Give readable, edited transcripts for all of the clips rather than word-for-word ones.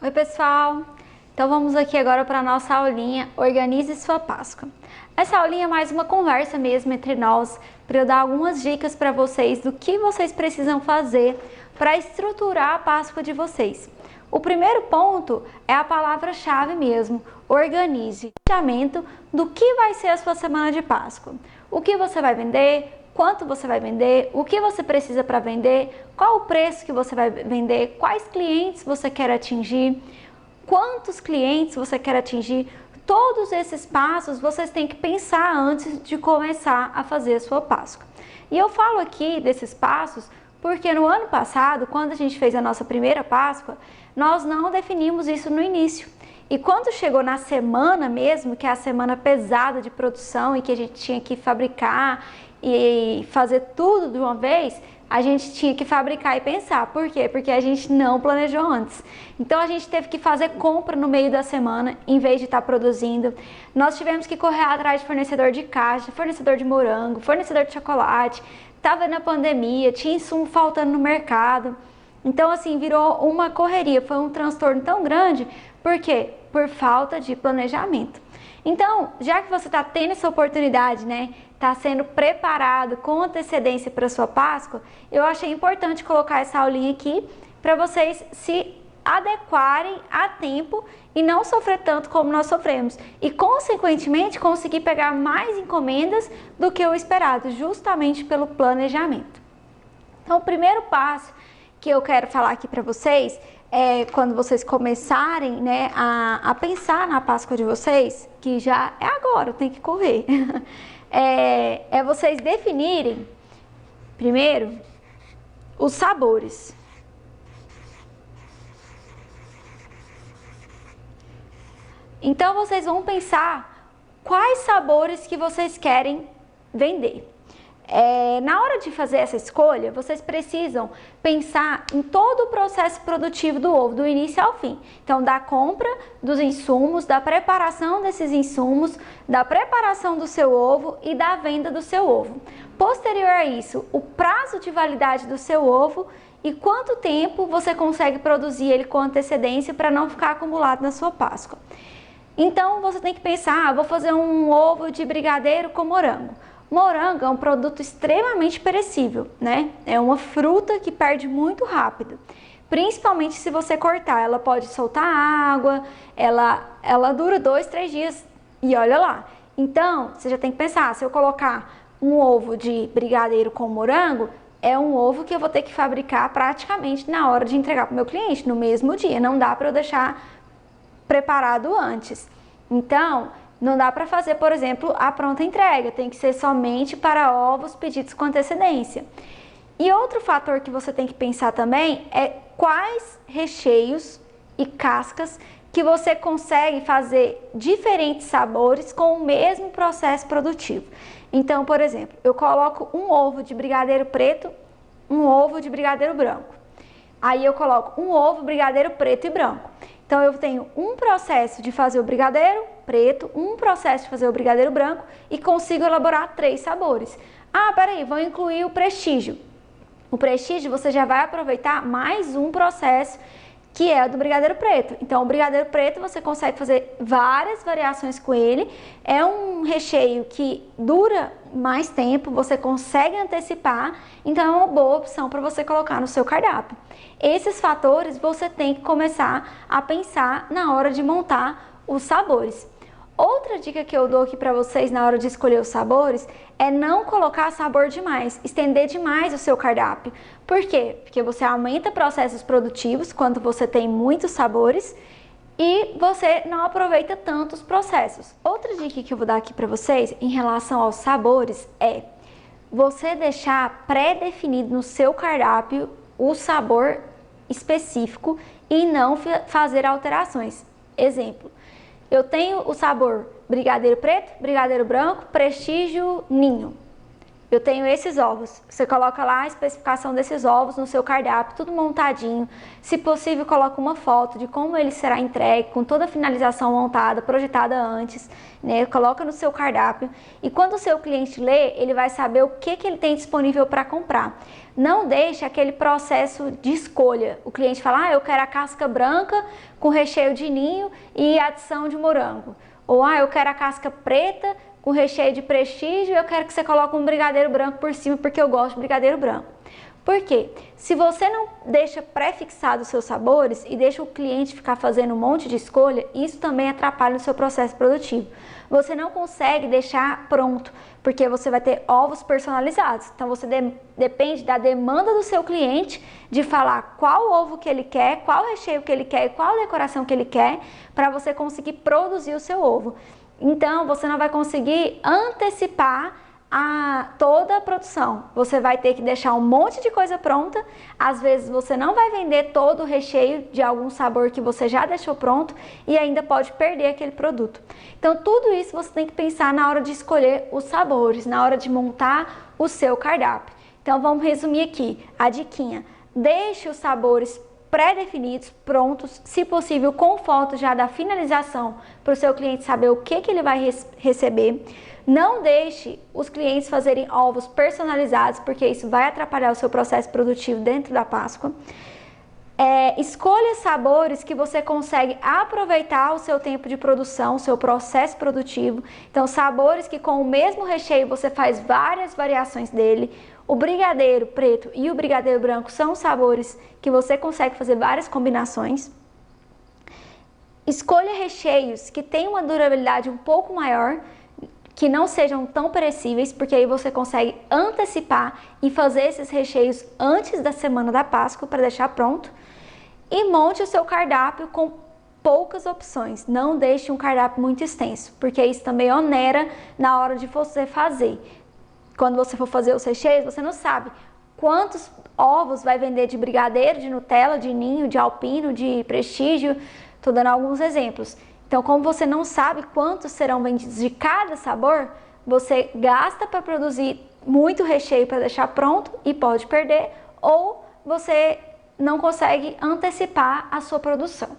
Oi pessoal, então vamos aqui agora para a nossa aulinha Organize Sua Páscoa. Essa aulinha é mais uma conversa mesmo entre nós, para eu dar algumas dicas para vocês do que vocês precisam fazer para estruturar a Páscoa de vocês. O primeiro ponto é a palavra-chave mesmo, organize. Planejamento do que vai ser a sua semana de Páscoa. O que você vai vender, quanto você vai vender, o que você precisa para vender, qual o preço que você vai vender, quais clientes você quer atingir, quantos clientes você quer atingir. Todos esses passos vocês têm que pensar antes de começar a fazer a sua Páscoa. E eu falo aqui desses passos porque no ano passado, quando a gente fez a nossa primeira Páscoa, nós não definimos isso no início. E quando chegou na semana mesmo, que é a semana pesada de produção e que a gente tinha que fabricar e fazer tudo de uma vez, a gente tinha que fabricar e pensar. Por quê? Porque a gente não planejou antes. Então a gente teve que fazer compra no meio da semana, em vez de estar produzindo. Nós tivemos que correr atrás de fornecedor de caixa, fornecedor de morango, fornecedor de chocolate. Estava na pandemia, tinha insumo faltando no mercado. Então assim, virou uma correria, foi um transtorno tão grande. Por quê? Por falta de planejamento. Então, já que você está tendo essa oportunidade, né, está sendo preparado com antecedência para a sua Páscoa, eu achei importante colocar essa aulinha aqui para vocês se adequarem a tempo e não sofrer tanto como nós sofremos. E, consequentemente, conseguir pegar mais encomendas do que o esperado, justamente pelo planejamento. Então, o primeiro passo que eu quero falar aqui para vocês é quando vocês começarem, né, a pensar na Páscoa de vocês, que já é agora, tem que correr, é vocês definirem, primeiro, os sabores. Então, vocês vão pensar quais sabores que vocês querem vender. Na hora de fazer essa escolha, vocês precisam pensar em todo o processo produtivo do ovo, do início ao fim. Então, da compra dos insumos, da preparação desses insumos, da preparação do seu ovo e da venda do seu ovo. Posterior a isso, o prazo de validade do seu ovo e quanto tempo você consegue produzir ele com antecedência para não ficar acumulado na sua Páscoa. Então, você tem que pensar, vou fazer um ovo de brigadeiro com morango. Morango é um produto extremamente perecível, né? É uma fruta que perde muito rápido, principalmente se você cortar. Ela pode soltar água, ela dura 2, 3 dias e olha lá. Então, você já tem que pensar, se eu colocar um ovo de brigadeiro com morango, é um ovo que eu vou ter que fabricar praticamente na hora de entregar para o meu cliente, no mesmo dia. Não dá para eu deixar preparado antes. Então, não dá para fazer, por exemplo, a pronta entrega, tem que ser somente para ovos pedidos com antecedência. E outro fator que você tem que pensar também é quais recheios e cascas que você consegue fazer diferentes sabores com o mesmo processo produtivo. Então, por exemplo, eu coloco um ovo de brigadeiro preto, um ovo de brigadeiro branco. Aí eu coloco um ovo brigadeiro preto e branco. Então, eu tenho um processo de fazer o brigadeiro preto, um processo de fazer o brigadeiro branco e consigo elaborar 3 sabores. Ah, peraí, vou incluir o prestígio. O prestígio você já vai aproveitar mais um processo que é o do brigadeiro preto. Então, o brigadeiro preto você consegue fazer várias variações com ele. É um recheio que dura mais tempo, você consegue antecipar, então é uma boa opção para você colocar no seu cardápio. Esses fatores você tem que começar a pensar na hora de montar os sabores. Outra dica que eu dou aqui para vocês na hora de escolher os sabores é não colocar sabor demais, estender demais o seu cardápio. Por quê? Porque você aumenta processos produtivos quando você tem muitos sabores e você não aproveita tanto os processos. Outra dica que eu vou dar aqui para vocês em relação aos sabores é você deixar pré-definido no seu cardápio o sabor específico e não fazer alterações. Exemplo, eu tenho o sabor brigadeiro preto, brigadeiro branco, prestígio, ninho. eu tenho esses ovos. Você coloca lá a especificação desses ovos no seu cardápio, tudo montadinho. Se possível, coloca uma foto de como ele será entregue, com toda a finalização montada, projetada antes, né? Coloca no seu cardápio. E quando o seu cliente lê, ele vai saber o que ele tem disponível para comprar. Não deixe aquele processo de escolha. O cliente fala, eu quero a casca branca com recheio de ninho e adição de morango. Ou, eu quero a casca preta com recheio de prestígio e eu quero que você coloque um brigadeiro branco por cima porque eu gosto de brigadeiro branco. Por quê? Se você não deixa pré-fixado os seus sabores e deixa o cliente ficar fazendo um monte de escolha, isso também atrapalha o seu processo produtivo. Você não consegue deixar pronto, porque você vai ter ovos personalizados. Então você depende da demanda do seu cliente de falar qual ovo que ele quer, qual recheio que ele quer e qual decoração que ele quer, para você conseguir produzir o seu ovo. Então, você não vai conseguir antecipar toda a produção. Você vai ter que deixar um monte de coisa pronta. Às vezes, você não vai vender todo o recheio de algum sabor que você já deixou pronto e ainda pode perder aquele produto. Então, tudo isso você tem que pensar na hora de escolher os sabores, na hora de montar o seu cardápio. Então, vamos resumir aqui a diquinha. Deixe os sabores pré-definidos, prontos, se possível com fotos já da finalização, para o seu cliente saber o que ele vai receber. Não deixe os clientes fazerem ovos personalizados, porque isso vai atrapalhar o seu processo produtivo dentro da Páscoa. Escolha sabores que você consegue aproveitar o seu tempo de produção, o seu processo produtivo. Então, sabores que com o mesmo recheio você faz várias variações dele. O brigadeiro preto e o brigadeiro branco são sabores que você consegue fazer várias combinações. Escolha recheios que tenham uma durabilidade um pouco maior, que não sejam tão perecíveis, porque aí você consegue antecipar e fazer esses recheios antes da semana da Páscoa para deixar pronto. E monte o seu cardápio com poucas opções. Não deixe um cardápio muito extenso, porque isso também onera na hora de você fazer. Quando você for fazer os recheios, você não sabe quantos ovos vai vender de brigadeiro, de Nutella, de ninho, de alpino, de prestígio. Estou dando alguns exemplos. Então, como você não sabe quantos serão vendidos de cada sabor, você gasta para produzir muito recheio para deixar pronto e pode perder, ou você não consegue antecipar a sua produção.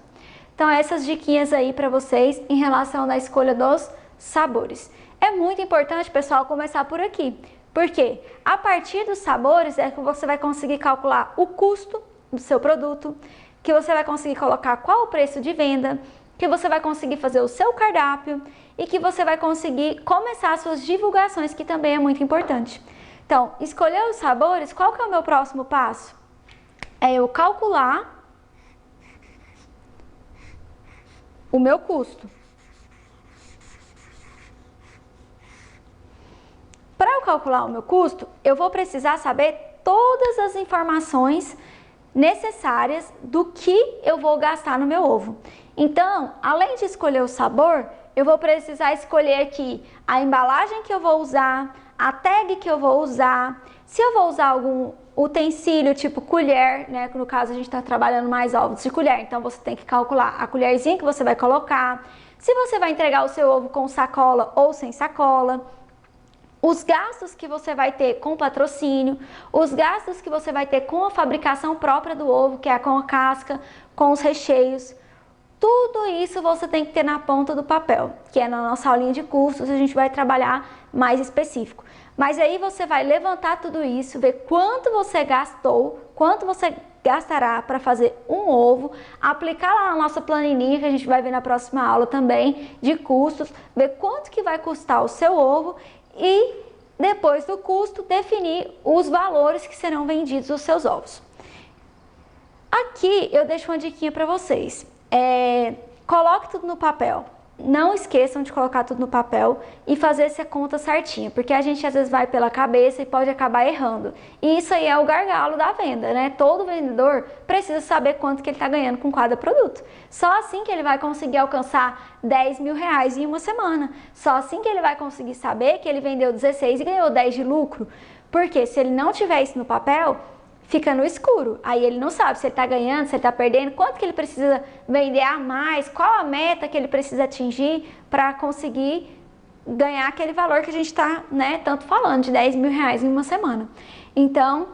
Então, essas diquinhas aí para vocês em relação à escolha dos sabores. É muito importante, pessoal, começar por aqui, porque a partir dos sabores é que você vai conseguir calcular o custo do seu produto, que você vai conseguir colocar qual o preço de venda, que você vai conseguir fazer o seu cardápio e que você vai conseguir começar as suas divulgações, que também é muito importante. Então, escolher os sabores, qual que é o meu próximo passo? É eu calcular o meu custo. Para eu calcular o meu custo, eu vou precisar saber todas as informações necessárias do que eu vou gastar no meu ovo. Então, além de escolher o sabor, eu vou precisar escolher aqui a embalagem que eu vou usar, a tag que eu vou usar, se eu vou usar algum utensílio tipo colher, né? No caso a gente está trabalhando mais ovos de colher, então você tem que calcular a colherzinha que você vai colocar, se você vai entregar o seu ovo com sacola ou sem sacola, os gastos que você vai ter com patrocínio, os gastos que você vai ter com a fabricação própria do ovo, que é com a casca, com os recheios. Tudo isso você tem que ter na ponta do papel, que é na nossa aulinha de cursos, a gente vai trabalhar mais específico. Mas aí você vai levantar tudo isso, ver quanto você gastou, quanto você gastará para fazer um ovo, aplicar lá na nossa planilhinha, que a gente vai ver na próxima aula também, de custos, ver quanto que vai custar o seu ovo e depois do custo definir os valores que serão vendidos os seus ovos. Aqui eu deixo uma diquinha para vocês. Coloque tudo no papel. Não esqueçam de colocar tudo no papel e fazer essa conta certinha, porque a gente às vezes vai pela cabeça e pode acabar errando. E isso aí é o gargalo da venda, né? Todo vendedor precisa saber quanto que ele está ganhando com cada produto. Só assim que ele vai conseguir alcançar 10 mil reais em uma semana. Só assim que ele vai conseguir saber que ele vendeu 16 e ganhou 10 de lucro. Porque se ele não tiver isso no papel, fica no escuro. Aí ele não sabe se ele está ganhando, se ele está perdendo, quanto que ele precisa vender a mais, qual a meta que ele precisa atingir para conseguir ganhar aquele valor que a gente está, né, tanto falando, de 10 mil reais em uma semana. Então,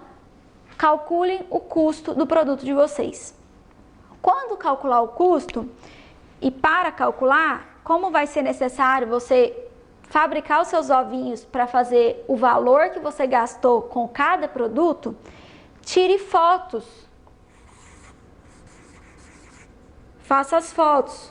calculem o custo do produto de vocês. Quando calcular o custo, e para calcular, como vai ser necessário você fabricar os seus ovinhos para fazer o valor que você gastou com cada produto, tire fotos. Faça as fotos.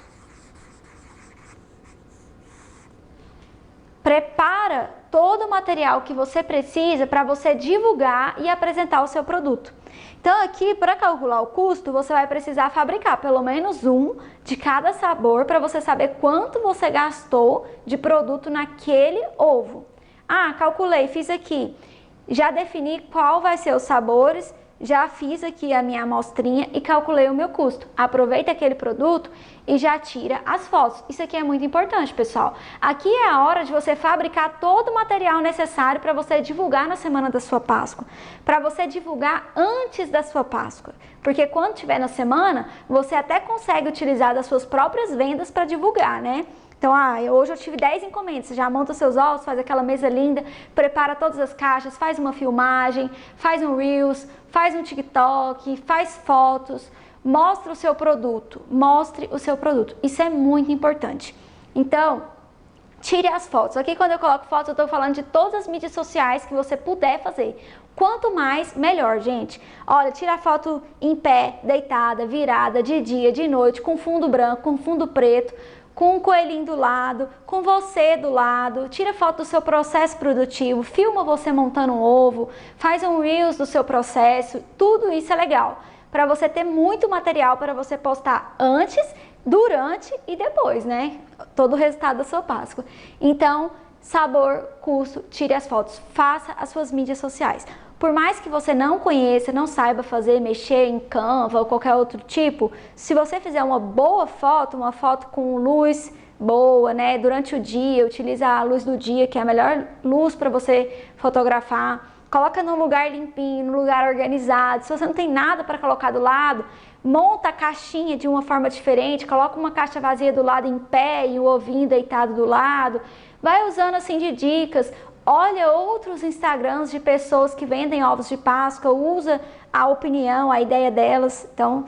Prepara todo o material que você precisa para você divulgar e apresentar o seu produto. Então aqui, para calcular o custo, você vai precisar fabricar pelo menos um de cada sabor para você saber quanto você gastou de produto naquele ovo. Ah, calculei, fiz aqui. Já defini qual vai ser os sabores, já fiz aqui a minha amostrinha e calculei o meu custo. Aproveita aquele produto e já tira as fotos. Isso aqui é muito importante, pessoal. Aqui é a hora de você fabricar todo o material necessário para você divulgar na semana da sua Páscoa. Para você divulgar antes da sua Páscoa. Porque quando tiver na semana, você até consegue utilizar das suas próprias vendas para divulgar, né? Então, hoje eu tive 10 encomendas, você já monta seus ovos, faz aquela mesa linda, prepara todas as caixas, faz uma filmagem, faz um Reels, faz um TikTok, faz fotos, mostre o seu produto. Isso é muito importante. Então, tire as fotos. Aqui quando eu coloco fotos, eu estou falando de todas as mídias sociais que você puder fazer. Quanto mais, melhor, gente. Olha, tira a foto em pé, deitada, virada, de dia, de noite, com fundo branco, com fundo preto, com um coelhinho do lado, com você do lado, tira foto do seu processo produtivo, filma você montando um ovo, faz um Reels do seu processo, tudo isso é legal, para você ter muito material para você postar antes, durante e depois, né? Todo o resultado da sua Páscoa. Então, sabor, custo, tire as fotos, faça as suas mídias sociais. Por mais que você não conheça, não saiba fazer, mexer em Canva ou qualquer outro tipo, se você fizer uma boa foto, uma foto com luz boa, né, durante o dia, utiliza a luz do dia, que é a melhor luz para você fotografar, coloca num lugar limpinho, num lugar organizado. Se você não tem nada para colocar do lado, monta a caixinha de uma forma diferente, coloca uma caixa vazia do lado em pé e o ovinho deitado do lado, vai usando assim de dicas. Olha outros Instagrams de pessoas que vendem ovos de Páscoa, usa a opinião, a ideia delas. Então,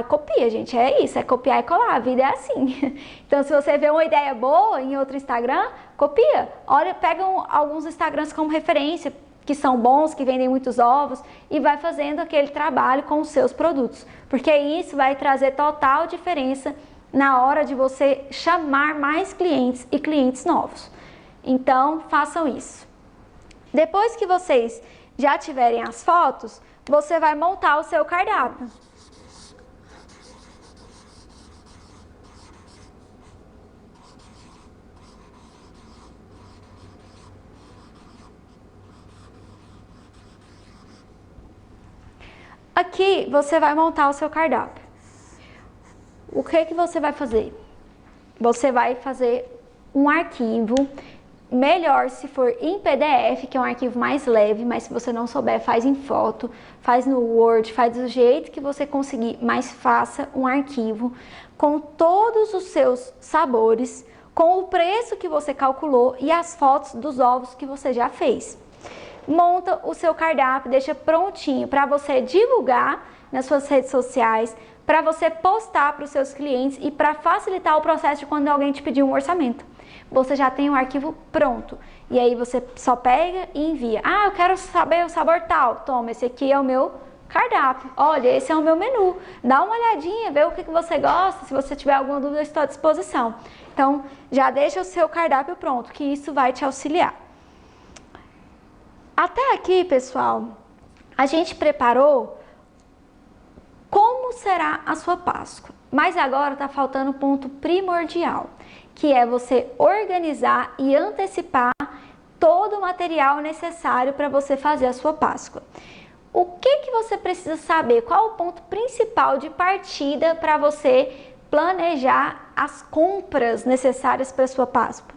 copia, gente, é isso, é copiar e colar, a vida é assim. Então, se você vê uma ideia boa em outro Instagram, copia. Olha, pega alguns Instagrams como referência, que são bons, que vendem muitos ovos, e vai fazendo aquele trabalho com os seus produtos. Porque isso vai trazer total diferença na hora de você chamar mais clientes e clientes novos. Então, façam isso. Depois que vocês já tiverem as fotos, você vai montar o seu cardápio. Aqui você vai montar o seu cardápio. O que você vai fazer? Você vai fazer um arquivo. Melhor se for em PDF, que é um arquivo mais leve, mas se você não souber, faz em foto, faz no Word, faz do jeito que você conseguir, mas faça um arquivo com todos os seus sabores, com o preço que você calculou e as fotos dos ovos que você já fez. Monta o seu cardápio, deixa prontinho para você divulgar nas suas redes sociais, para você postar para os seus clientes e para facilitar o processo de quando alguém te pedir um orçamento. Você já tem o arquivo pronto. E aí você só pega e envia. Eu quero saber o sabor tal. Toma, esse aqui é o meu cardápio. Olha, esse é o meu menu. Dá uma olhadinha, vê o que você gosta. Se você tiver alguma dúvida, eu estou à disposição. Então, já deixa o seu cardápio pronto, que isso vai te auxiliar. Até aqui, pessoal, a gente preparou como será a sua Páscoa. Mas agora está faltando um ponto primordial, que é você organizar e antecipar todo o material necessário para você fazer a sua Páscoa. O que você precisa saber? Qual o ponto principal de partida para você planejar as compras necessárias para a sua Páscoa?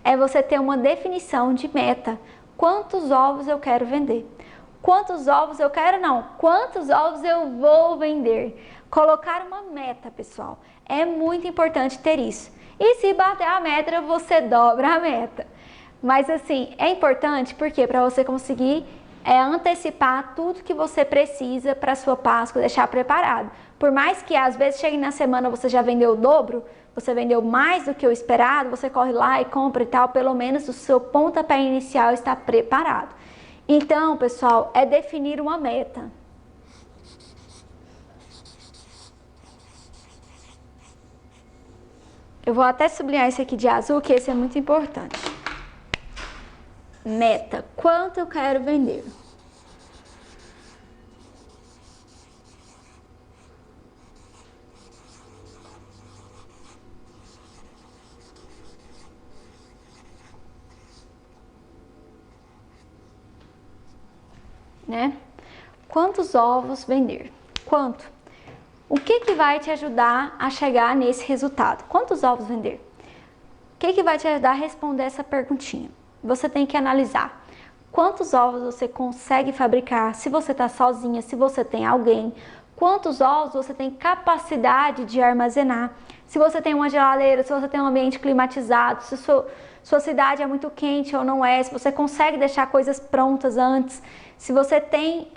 É você ter uma definição de meta. Quantos ovos eu quero vender? Quantos ovos eu quero? Não. Quantos ovos eu vou vender? Colocar uma meta, pessoal. É muito importante ter isso. E se bater a meta, você dobra a meta. Mas assim, é importante porque para você conseguir antecipar tudo que você precisa para a sua Páscoa, deixar preparado. Por mais que às vezes chegue na semana você já vendeu o dobro, você vendeu mais do que o esperado, você corre lá e compra e tal, pelo menos o seu pontapé inicial está preparado. Então, pessoal, é definir uma meta. Eu vou até sublinhar esse aqui de azul, que esse é muito importante. Meta. Quanto eu quero vender? Né? Quantos ovos vender? Quanto? O que vai te ajudar a chegar nesse resultado? Quantos ovos vender? O que vai te ajudar a responder essa perguntinha? Você tem que analisar quantos ovos você consegue fabricar, se você está sozinha, se você tem alguém, quantos ovos você tem capacidade de armazenar, se você tem uma geladeira, se você tem um ambiente climatizado, se sua cidade é muito quente ou não é, se você consegue deixar coisas prontas antes, se você tem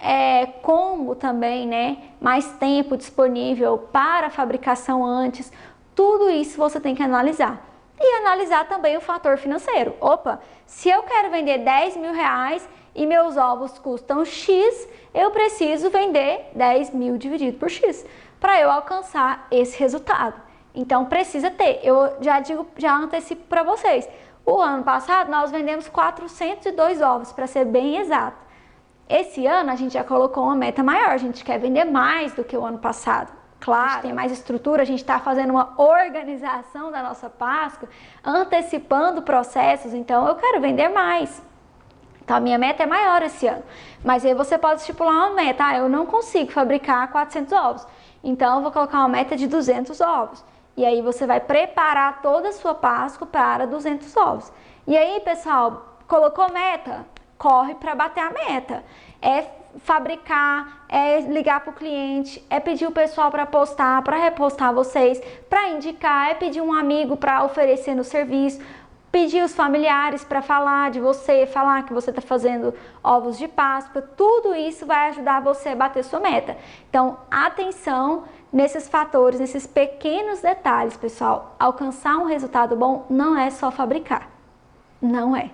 como também, né, mais tempo disponível para a fabricação antes, tudo isso você tem que analisar. E analisar também o fator financeiro. Opa, se eu quero vender 10 mil reais e meus ovos custam X, eu preciso vender 10 mil dividido por X para eu alcançar esse resultado. Então precisa ter. Eu já antecipo para vocês. O ano passado nós vendemos 402 ovos, para ser bem exato. Esse ano a gente já colocou uma meta maior, a gente quer vender mais do que o ano passado. Claro, a gente tem mais estrutura, a gente está fazendo uma organização da nossa Páscoa, antecipando processos, então eu quero vender mais. Então a minha meta é maior esse ano. Mas aí você pode estipular uma meta, eu não consigo fabricar 400 ovos, então eu vou colocar uma meta de 200 ovos. E aí você vai preparar toda a sua Páscoa para 200 ovos. E aí, pessoal, colocou meta? Corre para bater a meta. É fabricar, é ligar para o cliente, é pedir o pessoal para postar, para repostar vocês, para indicar, é pedir um amigo para oferecer no serviço, pedir os familiares para falar de você, falar que você está fazendo ovos de Páscoa. Tudo isso vai ajudar você a bater sua meta. Então, atenção nesses fatores, nesses pequenos detalhes, pessoal. Alcançar um resultado bom não é só fabricar. Não é.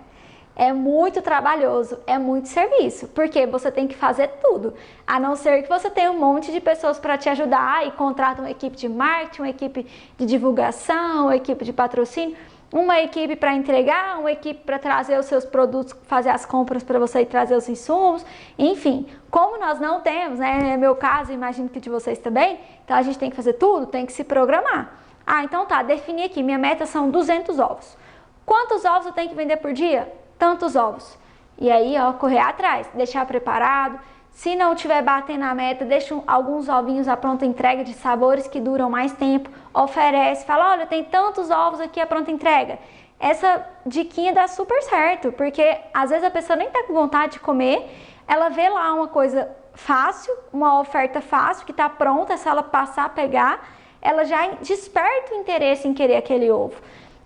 É muito trabalhoso, é muito serviço, porque você tem que fazer tudo, a não ser que você tenha um monte de pessoas para te ajudar e contrata uma equipe de marketing, uma equipe de divulgação, uma equipe de patrocínio, uma equipe para entregar, uma equipe para trazer os seus produtos, fazer as compras para você e trazer os insumos, enfim. Como nós não temos, né, é meu caso, imagino que de vocês também, então a gente tem que fazer tudo, tem que se programar. Ah, então tá, defini aqui, minha meta são 200 ovos. Quantos ovos eu tenho que vender por dia? Tantos ovos. E aí, ó, correr atrás, deixar preparado. Se não tiver batendo a meta, deixa alguns ovinhos à pronta entrega de sabores que duram mais tempo. Oferece, fala, olha, tem tantos ovos aqui à pronta entrega. Essa diquinha dá super certo, porque às vezes a pessoa nem tá com vontade de comer, ela vê lá uma coisa fácil, uma oferta fácil, que tá pronta, se ela passar a pegar, ela já desperta o interesse em querer aquele ovo.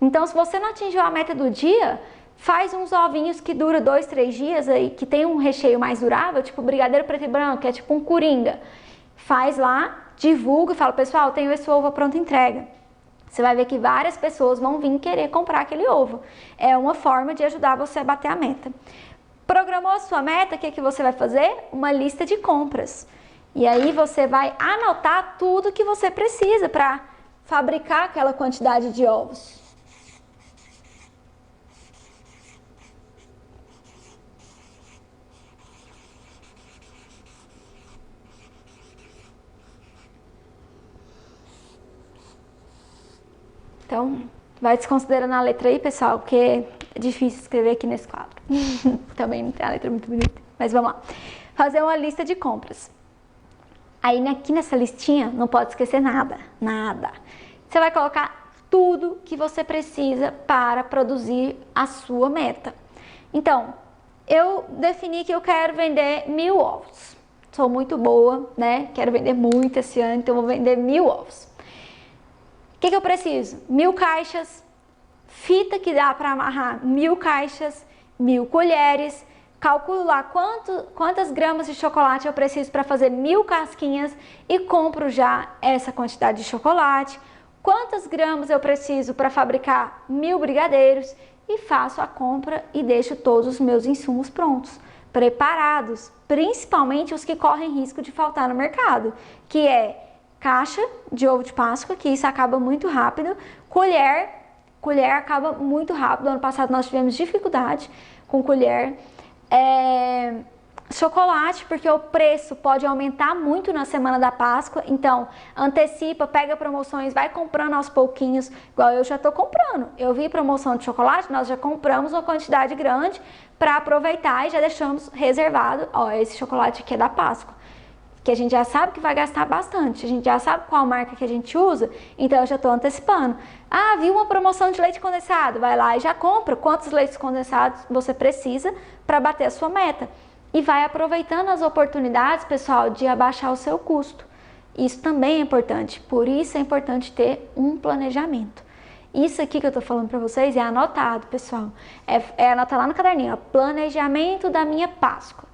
Então, se você não atingiu a meta do dia, faz uns ovinhos que duram 2, 3 dias aí, que tem um recheio mais durável, tipo brigadeiro preto e branco, que é tipo um coringa. Faz lá, divulga e fala, pessoal, tenho esse ovo à pronta entrega. Você vai ver que várias pessoas vão vir querer comprar aquele ovo. É uma forma de ajudar você a bater a meta. Programou a sua meta, o que você vai fazer? Uma lista de compras. E aí você vai anotar tudo que você precisa para fabricar aquela quantidade de ovos. Então, vai desconsiderando a letra aí, pessoal, porque é difícil escrever aqui nesse quadro. Também não tem a letra muito bonita, mas vamos lá. Fazer uma lista de compras. Aí aqui nessa listinha não pode esquecer nada, nada. Você vai colocar tudo que você precisa para produzir a sua meta. Então, eu defini que eu quero vender 1000 ovos. Sou muito boa, né? Quero vender muito esse ano, então eu vou vender 1000 ovos. que eu preciso? 1000 caixas, fita que dá para amarrar 1000 caixas, 1000 colheres, calculo lá quantas gramas de chocolate eu preciso para fazer 1000 casquinhas e compro já essa quantidade de chocolate, quantas gramas eu preciso para fabricar 1000 brigadeiros e faço a compra e deixo todos os meus insumos prontos, preparados, principalmente os que correm risco de faltar no mercado, que é caixa de ovo de Páscoa, que isso acaba muito rápido, colher acaba muito rápido. Ano passado nós tivemos dificuldade com colher, chocolate, porque o preço pode aumentar muito na semana da Páscoa, então antecipa, pega promoções, vai comprando aos pouquinhos, igual eu já tô comprando. Eu vi promoção de chocolate, nós já compramos uma quantidade grande para aproveitar e já deixamos reservado, ó, esse chocolate aqui é da Páscoa, que a gente já sabe que vai gastar bastante, a gente já sabe qual marca que a gente usa, então eu já estou antecipando. Ah, viu uma promoção de leite condensado, vai lá e já compra quantos leites condensados você precisa para bater a sua meta. E vai aproveitando as oportunidades, pessoal, de abaixar o seu custo. Isso também é importante, por isso é importante ter um planejamento. Isso aqui que eu estou falando para vocês é anotado, pessoal. É anotar lá no caderninho, ó, planejamento da minha Páscoa.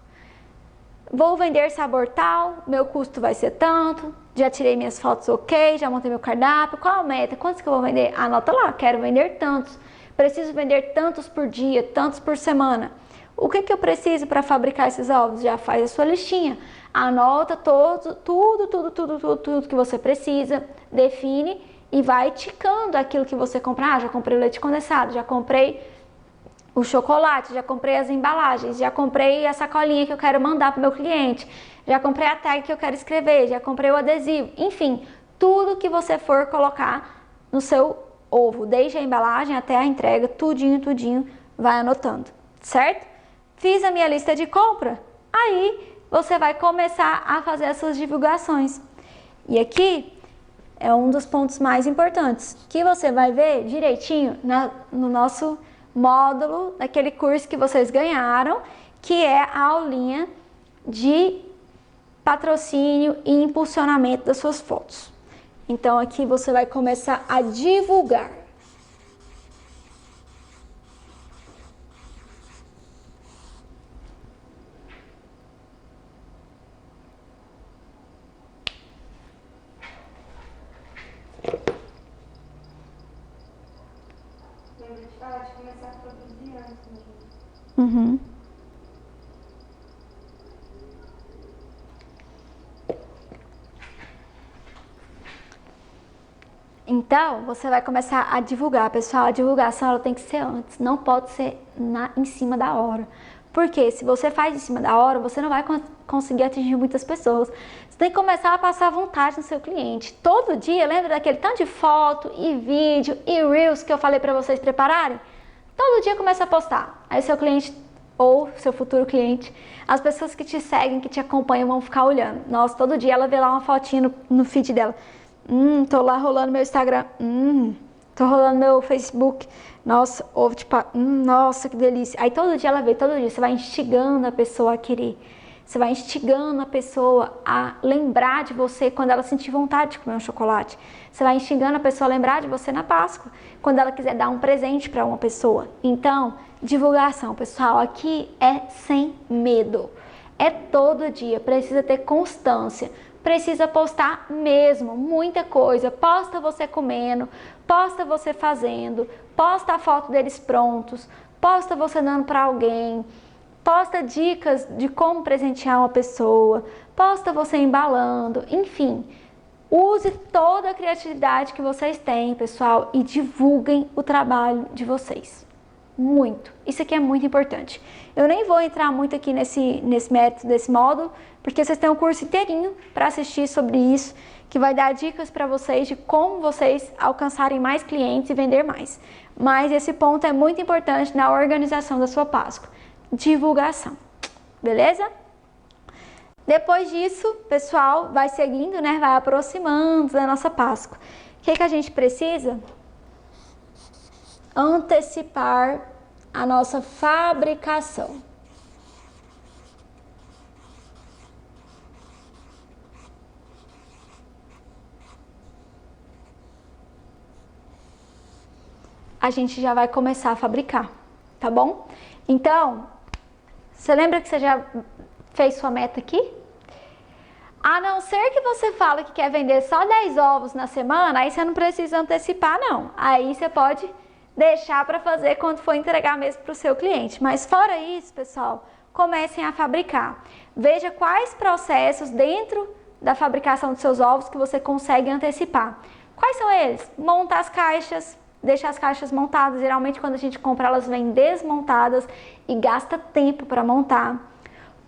Vou vender sabor tal, meu custo vai ser tanto, já tirei minhas fotos ok, já montei meu cardápio, qual a meta, quantos que eu vou vender? Anota lá, quero vender tantos, preciso vender tantos por dia, tantos por semana. O que eu preciso para fabricar esses ovos? Já faz a sua listinha, anota tudo que você precisa, define e vai ticando aquilo que você comprar. Ah, já comprei o leite condensado, já comprei o chocolate, já comprei as embalagens, já comprei a sacolinha que eu quero mandar para o meu cliente, já comprei a tag que eu quero escrever, já comprei o adesivo, enfim, tudo que você for colocar no seu ovo, desde a embalagem até a entrega, tudinho, vai anotando, certo? Fiz a minha lista de compra, aí você vai começar a fazer as suas divulgações. E aqui é um dos pontos mais importantes, que você vai ver direitinho no nosso módulo, daquele curso que vocês ganharam, que é a aulinha de patrocínio e impulsionamento das suas fotos. Então aqui você vai começar a divulgar. De começar a produzir antes mesmo. Então, você vai começar a divulgar, pessoal. A divulgação ela tem que ser antes, não pode ser em cima da hora. Porque se você faz em cima da hora, você não vai conseguir atingir muitas pessoas. Você tem que começar a passar vontade no seu cliente. Todo dia, lembra daquele tanto de foto e vídeo e reels que eu falei para vocês prepararem? Todo dia começa a postar. Aí seu cliente ou seu futuro cliente, as pessoas que te seguem, que te acompanham vão ficar olhando. Nossa, todo dia ela vê lá uma fotinha no feed dela. Tô lá rolando meu Instagram. Tô rolando meu Facebook. Nossa, ovo de nossa, que delícia. Aí todo dia ela vê, todo dia. Você vai instigando a pessoa a querer. Você vai instigando a pessoa a lembrar de você quando ela sentir vontade de comer um chocolate. Você vai instigando a pessoa a lembrar de você na Páscoa, quando ela quiser dar um presente para uma pessoa. Então, divulgação, pessoal, aqui é sem medo. É todo dia, precisa ter constância. Precisa postar mesmo, muita coisa. Posta você comendo, posta você fazendo, posta a foto deles prontos, posta você dando para alguém, posta dicas de como presentear uma pessoa, posta você embalando, enfim. Use toda a criatividade que vocês têm, pessoal, e divulguem o trabalho de vocês. Muito. Isso aqui é muito importante. Eu nem vou entrar muito aqui nesse mérito desse módulo, porque vocês têm um curso inteirinho para assistir sobre isso, que vai dar dicas para vocês de como vocês alcançarem mais clientes e vender mais. Mas esse ponto é muito importante na organização da sua Páscoa. Divulgação. Beleza? Depois disso, pessoal, vai seguindo, né? Vai aproximando da nossa Páscoa. O que a gente precisa? Antecipar a nossa fabricação. a gente já vai começar a fabricar, tá bom? Então, você lembra que você já fez sua meta aqui? A não ser que você fale que quer vender só 10 ovos na semana, aí você não precisa antecipar não. Aí você pode deixar para fazer quando for entregar mesmo para o seu cliente. Mas fora isso, pessoal, comecem a fabricar. Veja quais processos dentro da fabricação dos seus ovos que você consegue antecipar. Quais são eles? Monta as caixas, deixa as caixas montadas. Geralmente quando a gente compra, elas vêm desmontadas e gasta tempo para montar.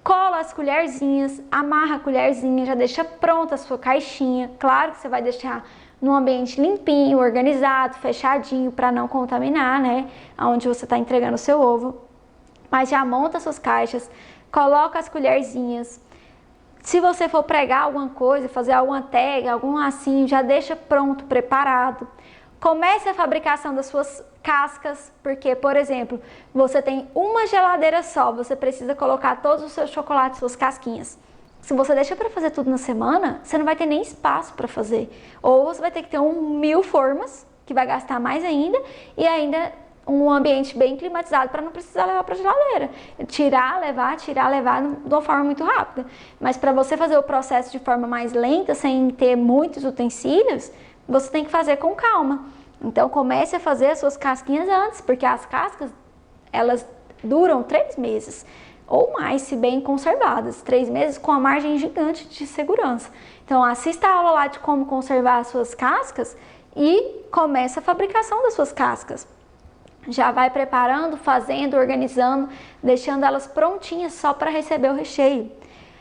Cola as colherzinhas, amarra a colherzinha, já deixa pronta a sua caixinha. Claro que você vai deixar num ambiente limpinho, organizado, fechadinho, para não contaminar, né? Onde você está entregando o seu ovo. Mas já monta suas caixas, coloca as colherzinhas. Se você for pregar alguma coisa, fazer alguma tag, algum lacinho, já deixa pronto, preparado. Comece a fabricação das suas cascas, porque, por exemplo, você tem uma geladeira só, você precisa colocar todos os seus chocolates, suas casquinhas. Se você deixa para fazer tudo na semana, você não vai ter nem espaço para fazer. Ou você vai ter que ter 1000 formas, que vai gastar mais ainda, e ainda um ambiente bem climatizado para não precisar levar para a geladeira. Tirar, levar de uma forma muito rápida. Mas para você fazer o processo de forma mais lenta, sem ter muitos utensílios, você tem que fazer com calma. Então comece a fazer as suas casquinhas antes, porque as cascas, elas duram 3 meses ou mais, se bem conservadas. 3 meses com a margem gigante de segurança. Então assista a aula lá de como conservar as suas cascas e comece a fabricação das suas cascas. Já vai preparando, fazendo, organizando, deixando elas prontinhas só para receber o recheio.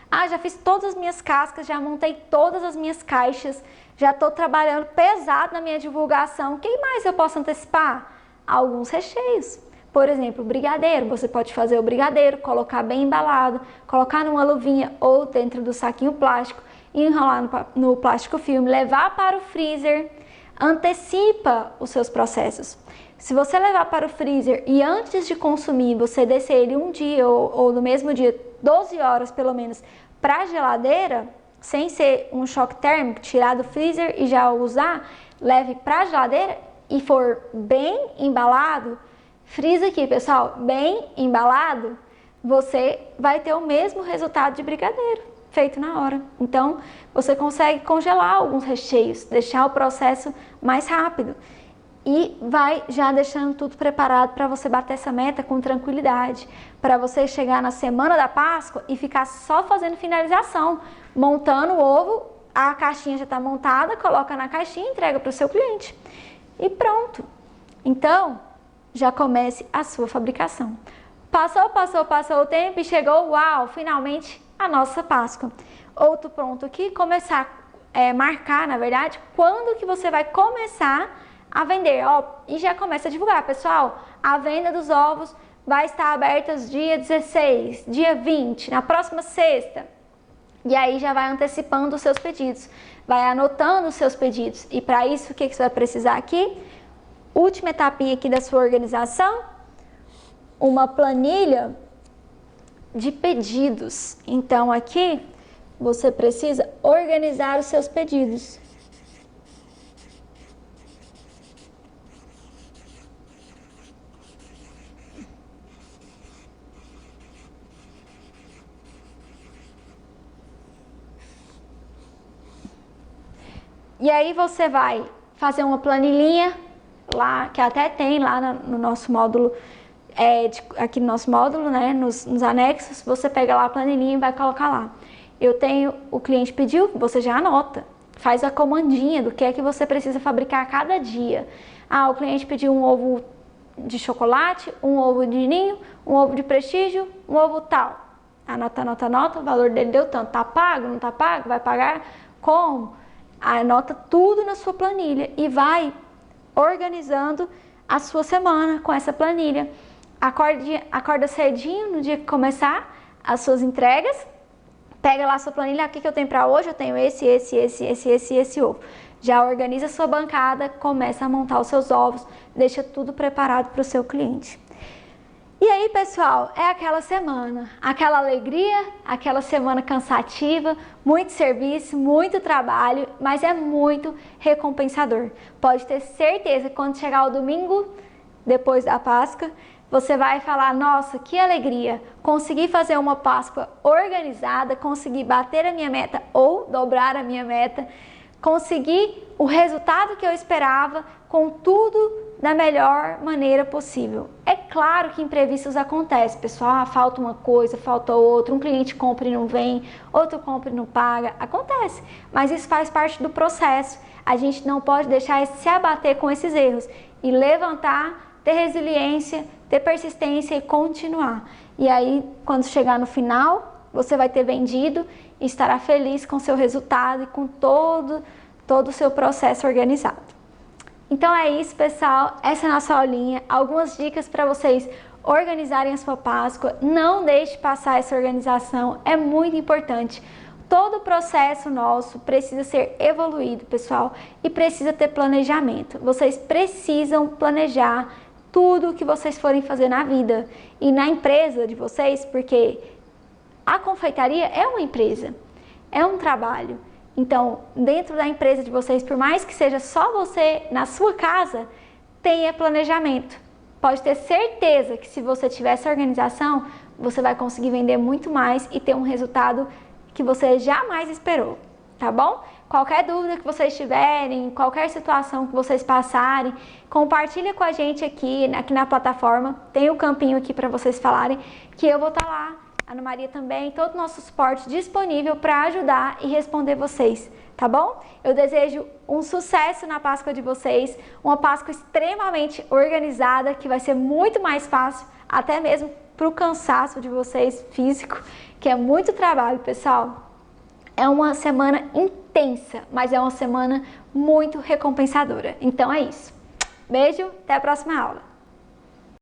Ah, já fiz todas as minhas cascas, já montei todas as minhas caixas, já estou trabalhando pesado na minha divulgação. O que mais eu posso antecipar? Alguns recheios. Por exemplo, brigadeiro. Você pode fazer o brigadeiro, colocar bem embalado, colocar numa luvinha ou dentro do saquinho plástico, enrolar no plástico filme, levar para o freezer. Antecipa os seus processos. Se você levar para o freezer e antes de consumir, você descer ele um dia ou no mesmo dia, 12 horas pelo menos, para a geladeira, sem ser um choque térmico, tirar do freezer e já usar, leve para a geladeira e for bem embalado, frisa aqui, pessoal, bem embalado, você vai ter o mesmo resultado de brigadeiro, feito na hora. Então, você consegue congelar alguns recheios, deixar o processo mais rápido. E vai já deixando tudo preparado para você bater essa meta com tranquilidade. Para você chegar na semana da Páscoa e ficar só fazendo finalização. Montando o ovo, a caixinha já está montada, coloca na caixinha e entrega para o seu cliente. E pronto. Então, já comece a sua fabricação. Passou o tempo e chegou, uau, finalmente a nossa Páscoa. Outro ponto aqui, começar, marcar, na verdade, quando que você vai começar a vender, ó, e já começa a divulgar, pessoal, a venda dos ovos vai estar aberta dia 16, dia 20, na próxima sexta. E aí já vai antecipando os seus pedidos, vai anotando os seus pedidos. E para isso, o que você vai precisar aqui? Última etapinha aqui da sua organização, uma planilha de pedidos. Então aqui, você precisa organizar os seus pedidos. E aí você vai fazer uma planilhinha lá, que até tem lá no nosso módulo, aqui no nosso módulo, né, nos anexos, você pega lá a planilhinha e vai colocar lá. O cliente pediu, você já anota, faz a comandinha do que é que você precisa fabricar a cada dia. Ah, o cliente pediu um ovo de chocolate, um ovo de ninho, um ovo de prestígio, um ovo tal. Anota, o valor dele deu tanto, tá pago, não tá pago, vai pagar como? Anota tudo na sua planilha e vai organizando a sua semana com essa planilha. Acorda cedinho no dia que começar as suas entregas, pega lá a sua planilha, o que eu tenho para hoje? Eu tenho esse ovo. Já organiza a sua bancada, começa a montar os seus ovos, deixa tudo preparado para o seu cliente. E aí, pessoal, é aquela semana, aquela alegria, aquela semana cansativa, muito serviço, muito trabalho, mas é muito recompensador. Pode ter certeza que quando chegar o domingo, depois da Páscoa, você vai falar, nossa, que alegria, consegui fazer uma Páscoa organizada, consegui bater a minha meta ou dobrar a minha meta, consegui o resultado que eu esperava, com tudo da melhor maneira possível. É claro que imprevistos acontecem, pessoal, falta uma coisa, falta outra, um cliente compra e não vem, outro compra e não paga, acontece, mas isso faz parte do processo. A gente não pode deixar se abater com esses erros e levantar, ter resiliência, ter persistência e continuar. E aí, quando chegar no final, você vai ter vendido e estará feliz com o seu resultado e com todo o seu processo organizado. Então é isso, pessoal, essa é a nossa aulinha, algumas dicas para vocês organizarem a sua Páscoa. Não deixe passar essa organização, é muito importante. Todo o processo nosso precisa ser evoluído, pessoal, e precisa ter planejamento. Vocês precisam planejar tudo o que vocês forem fazer na vida e na empresa de vocês, porque a confeitaria é uma empresa, é um trabalho. Então, dentro da empresa de vocês, por mais que seja só você na sua casa, tenha planejamento. Pode ter certeza que se você tiver essa organização, você vai conseguir vender muito mais e ter um resultado que você jamais esperou, tá bom? Qualquer dúvida que vocês tiverem, qualquer situação que vocês passarem, compartilha com a gente aqui na plataforma. Tem o campinho aqui para vocês falarem, que eu vou estar lá. A Ana Maria também, todo o nosso suporte disponível para ajudar e responder vocês, tá bom? Eu desejo um sucesso na Páscoa de vocês, uma Páscoa extremamente organizada, que vai ser muito mais fácil, até mesmo para o cansaço de vocês físico, que é muito trabalho, pessoal. É uma semana intensa, mas é uma semana muito recompensadora. Então é isso. Beijo, até a próxima aula.